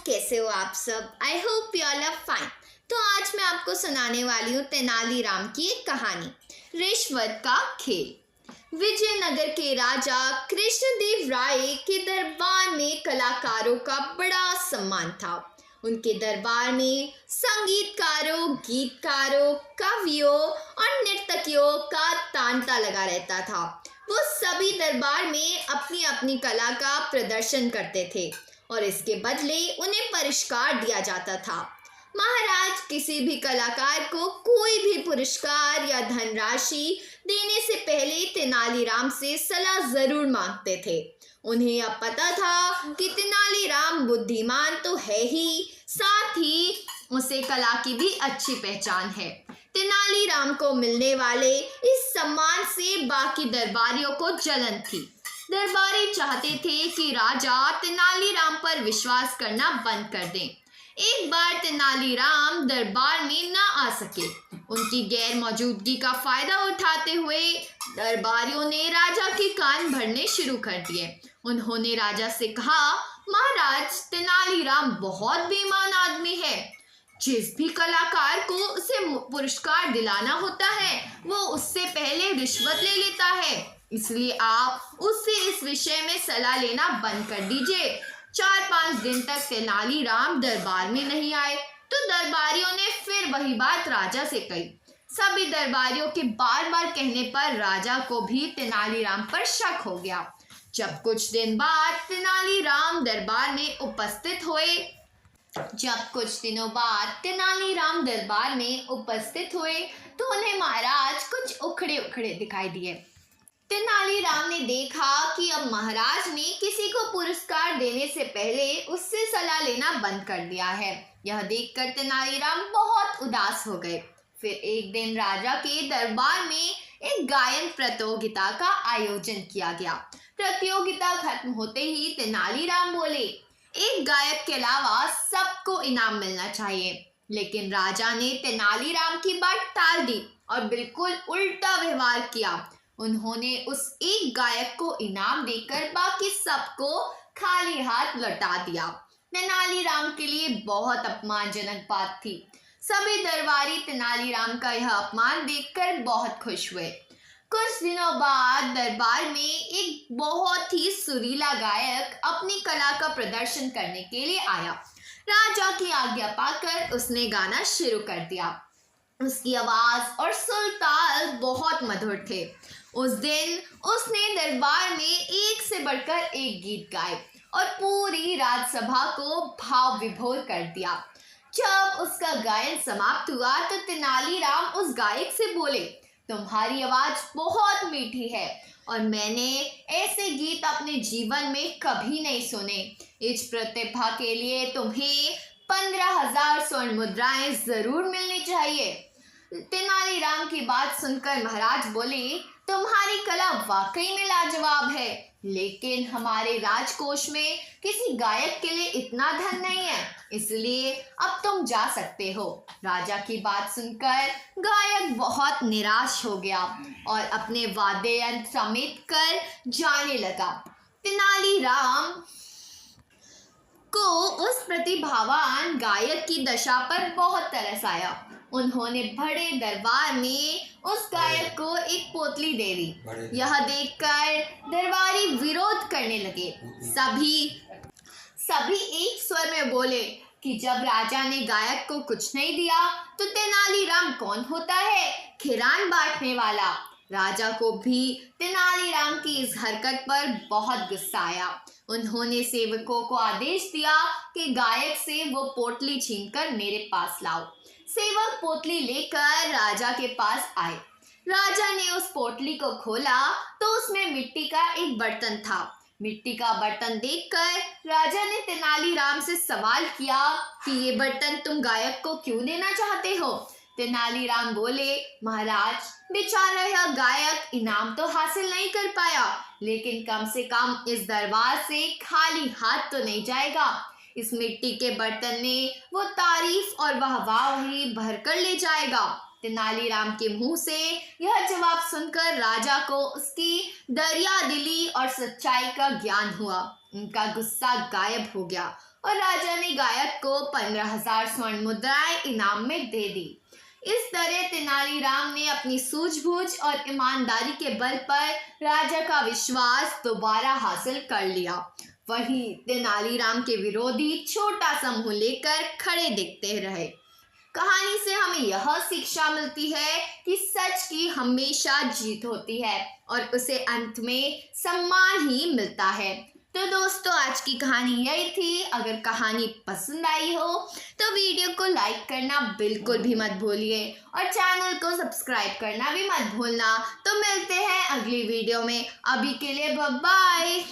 कैसे हो आप सब? I hope you all are fine. तो आज मैं आपको सुनाने वाली हूँ तेनालीराम की एक कहानी, रिश्वत का खेल। विजयनगर के राजा कृष्णदेव राय के दरबार में कलाकारों का बड़ा सम्मान था। उनके दरबार में संगीतकारों, गीतकारों, कवियों और नर्तकियों का तांता लगा रहता था। वो सभी दरबार में अपनी अपनी कला का प्रदर्शन करते थे और इसके बदले उन्हें पुरस्कार दिया जाता था। महाराज किसी भी कलाकार को कोई भी पुरस्कार या धनराशि देने से पहले तेनालीराम से सलाह जरूर मांगते थे। उन्हें अब पता था कि तेनालीराम बुद्धिमान तो है ही, साथ ही उसे कला की भी अच्छी पहचान है। तेनालीराम को मिलने वाले इस सम्मान से बाकी दरबारियों को जलन थी। दरबारी चाहते थे कि राजा तेनालीराम पर विश्वास करना बंद कर दें। एक बार तेनालीराम दरबार में न आ सके। उनकी गैर मौजूदगी का फायदा उठाते हुए दरबारियों ने राजा के कान भरने शुरू कर दिए। उन्होंने राजा से कहा, महाराज, तेनालीराम बहुत बेईमान आदमी है। जिस भी कलाकार को उसे पुरस्कार दिलाना होता है वो उससे पहले रिश्वत ले लेता है, इसलिए आप उससे इस विषय में सलाह लेना बंद कर दीजिए। 4-5 दिन तक तेनालीराम दरबार में नहीं आए तो दरबारियों ने फिर वही बात राजा से कही। सभी दरबारियों के बार बार कहने पर राजा को भी तेनालीराम पर शक हो गया। जब कुछ दिन बाद तेनालीराम दरबार में उपस्थित हुए तो उन्हें महाराज कुछ उखड़े उखड़े दिखाई दिए। तेनालीराम ने देखा कि अब महाराज ने किसी को पुरस्कार देने से पहले उससे सलाह लेना बंद कर दिया है। यह देखकर तेनालीराम बहुत उदास हो गए। फिर एक दिन राजा के दरबार में एक गायन प्रतियोगिता का आयोजन किया गया। प्रतियोगिता खत्म होते ही तेनालीराम बोले, एक गायक के अलावा सबको इनाम मिलना चाहिए। लेकिन राजा ने तेनालीराम की बात टाल दी और बिल्कुल उल्टा व्यवहार किया। उन्होंने उस एक गायक को इनाम देकर बाकी सबको खाली हाथ लौटा दिया। तेनालीराम के लिए बहुत अपमानजनक बात थी। सभी दरबारी तेनालीराम का यह अपमान देखकर बहुत खुश हुए। कुछ दिनों बाद दरबार में एक बहुत ही सुरीला गायक अपनी कला का प्रदर्शन करने के लिए आया। राजा की आज्ञा पाकर उसने गाना शुरू कर दिया। उसकी आवाज और सुर ताल बहुत मधुर थे। उस दिन उसने दरबार में एक से बढ़कर एक गीत गाए और पूरी राजसभा को भाव विभोर कर दिया। जब उसका गायन समाप्त हुआ तो तेनालीराम उस गायक से बोले, तुम्हारी आवाज बहुत मीठी है और मैंने ऐसे गीत अपने जीवन में कभी नहीं सुने। इस प्रतिभा के लिए तुम्हें 15,000 स्वर्ण मुद्राएं जरूर मिलनी चाहिए। तेनालीराम की बात सुनकर महाराज बोले, तुम्हारी कला वाकई में लाजवाब है, लेकिन हमारे राजकोष में किसी गायक के लिए इतना धन नहीं है, इसलिए अब तुम जा सकते हो। राजा की बात सुनकर गायक बहुत निराश हो गया और अपने वाद्य यंत्र समेट कर जाने लगा। तेनालीराम को उस प्रतिभावान गायक की दशा पर बहुत तरस आया। उन्होंने बड़े दरबार में उस गायक को एक पोतली दे दी। यह देखकर दरबारी विरोध करने लगे। सभी एक स्वर में बोले कि जब राजा ने गायक को कुछ नहीं दिया तो तेनालीराम कौन होता है, खिरान बांटने वाला। राजा को भी तेनालीराम की इस हरकत पर बहुत गुस्सा आया। उन्होंने सेवकों को आदेश दिया कि गायक से वो पोटली छीनकर मेरे पास लाओ। सेवक पोटली लेकर राजा के पास आए। राजा ने उस पोटली को खोला तो उसमें मिट्टी का एक बर्तन था। मिट्टी का बर्तन देखकर राजा ने तेनालीराम से सवाल किया कि ये बर्तन तुम गायक को क्यों देना चाहते हो? तेनालीराम बोले, महाराज, बेचारा यह गायक इनाम तो हासिल नहीं कर पाया, लेकिन कम से कम इस दरबार से खाली हाथ तो नहीं जाएगा। इस मिट्टी के बर्तन में वो तारीफ और वाहवाही भरकर ले जाएगा। तेनालीराम के मुंह से यह जवाब सुनकर राजा को उसकी दरिया दिली और सच्चाई का ज्ञान हुआ। उनका गुस्सा गायब हो गया और राजा ने गायक को 15,000 स्वर्ण मुद्राएं इनाम में दे दी। इस तरह तेनालीराम ने अपनी सूझबूझ और ईमानदारी के बल पर राजा का विश्वास दोबारा हासिल कर लिया। वहीं तेनालीराम के विरोधी छोटा सा मुंह लेकर खड़े दिखते रहे। कहानी से हमें यह शिक्षा मिलती है कि सच की हमेशा जीत होती है और उसे अंत में सम्मान ही मिलता है। तो दोस्तों, आज की कहानी यही थी। अगर कहानी पसंद आई हो तो वीडियो को लाइक करना बिल्कुल भी मत भूलिए और चैनल को सब्सक्राइब करना भी मत भूलना। तो मिलते हैं अगली वीडियो में। अभी के लिए बाय बाय।